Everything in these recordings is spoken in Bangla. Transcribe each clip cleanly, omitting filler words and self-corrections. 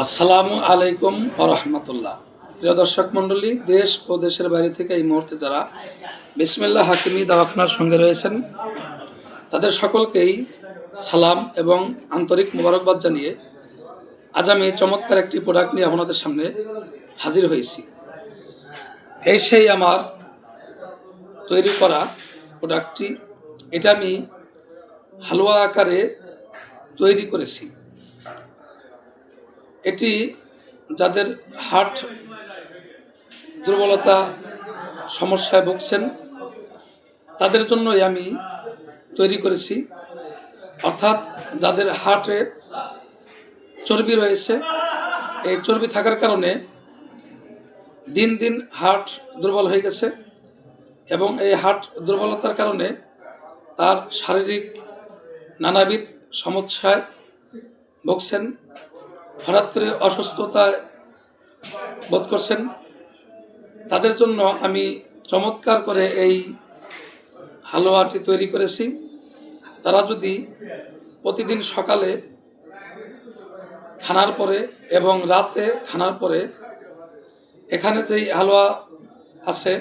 আসসালামু আলাইকুম ওয়া রাহমাতুল্লাহ। প্রিয় দর্শক মণ্ডলী, দেশ ও দেশের বাইরে থেকে এই মুহূর্তে যারা বিসমিল্লাহ হাকিমি দাওয়াখানার সঙ্গে রয়েছেন তাদের সকলকেই সালাম এবং আন্তরিক মোবারকবাদ জানিয়ে আজ আমি চমৎকার একটি প্রোডাক্ট নিয়ে আপনাদের সামনে হাজির হয়েছি। এই সেই আমার তৈরি করা প্রোডাক্টটি। এটা আমি হালুয়া আকারে তৈরি করেছি। এটি যাদের হার্ট দুর্বলতা সমস্যায় ভুগছেন তাদের জন্যই আমি তৈরি করেছি। অর্থাৎ যাদের হার্টে চর্বি রয়েছে, এই চর্বি থাকার কারণে দিন দিন হার্ট দুর্বল হয়ে গেছে এবং এই হার্ট দুর্বলতার কারণে তার শারীরিক নানাবিধ সমস্যায় ভুগছেন, হঠাৎ করে অসুস্থতায় বোধ করছেন। তাদের জন্য আমি চমৎকার করে এই হালুয়াটি তৈরি করেছি। তারা যদি প্রতিদিন সকালে খানার পরে এবং রাতে খানার পরে এখানে যেই হালুয়া আছে,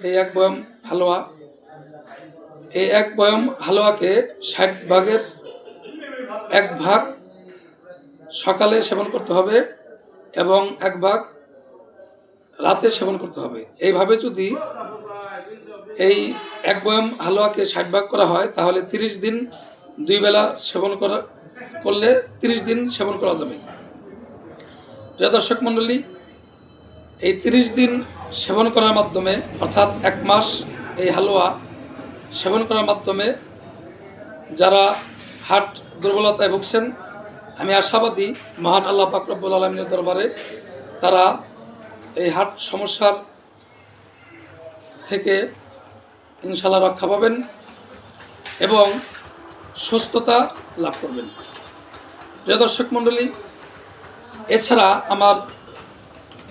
এই এক বয়ম হালুয়া, এই এক বয়ম হালুয়াকে 60 ভাগের 1 ভাগ সকালে সেবন করতে হবে এবং 1 ভাগ রাতে সেবন করতে হবে। এইভাবে যদি এই এক বয়ম হালুয়াকে 60 ভাগ করা হয় তাহলে 30 দিন 2 বেলা সেবন করলে 30 দিন সেবন করা যাবে। প্রিয় দর্শক মণ্ডলী, এই 30 দিন সেবন করার মাধ্যমে অর্থাৎ 1 মাস এই হালুয়া সেবন করার মাধ্যমে যারা হার্ট দুর্বলতায় ভুগছেন, আমি আশাবাদী মহান আল্লাহ পাক রব্বুল আলামিনের দরবারে তারা এই হার্ট সমস্যার থেকে ইনশাআল্লাহ রক্ষা পাবেন এবং সুস্থতা লাভ করবেন। প্রিয় দর্শক মণ্ডলী, এছাড়া আমার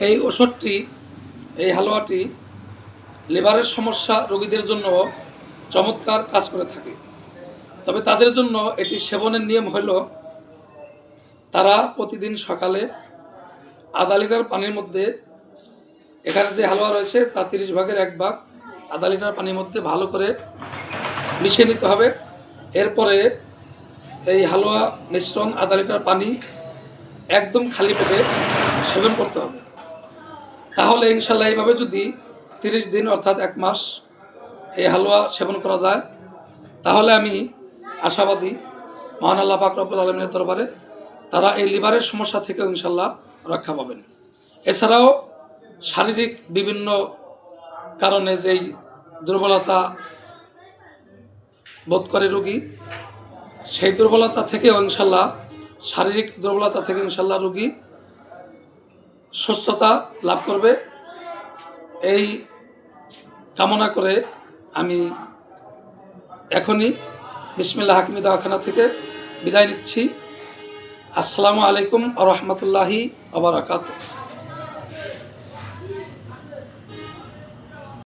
এই ওষুধটি, এই হালুয়াটি লিভারের সমস্যা রোগীদের জন্য চমৎকার কাজ করে থাকে। তবে তাদের জন্য এটি সেবনের নিয়ম হলো তারা প্রতিদিন সকালে আধা লিটার পানির মধ্যে, এখানে যে হালুয়া রয়েছে তা 30 ভাগের 1 ভাগ আধা লিটার পানির মধ্যে ভালো করে মিশিয়ে নিতে হবে। এরপরে এই হালুয়া মিশ্রণ আধা লিটার পানি একদম খালি পেটে সেবন করতে হবে। তাহলে ইনশাল্লাহ এইভাবে যদি 30 দিন অর্থাৎ 1 মাস এই হালুয়া সেবন করা যায় তাহলে আমি আশাবাদী মহান আল্লাহ পাক রব্বুল আলামিনের দরবারে তারা এই লিভারের সমস্যা থেকে ইনশাল্লাহ রক্ষা পাবেন। এছাড়াও শারীরিক বিভিন্ন কারণে যেই দুর্বলতা বোধ করে রোগী, সেই দুর্বলতা থেকেও ইনশাল্লাহ, শারীরিক দুর্বলতা থেকে ইনশাল্লাহ রোগী সুস্থতা লাভ করবে। এই কামনা করে আমি এখনই বিসমিল্লাহ হাকিমি দাওয়াখানা থেকে বিদায় নিচ্ছি। আসসালামু আলাইকুম ওয়া রাহমাতুল্লাহি ওয়া বারাকাতুহু।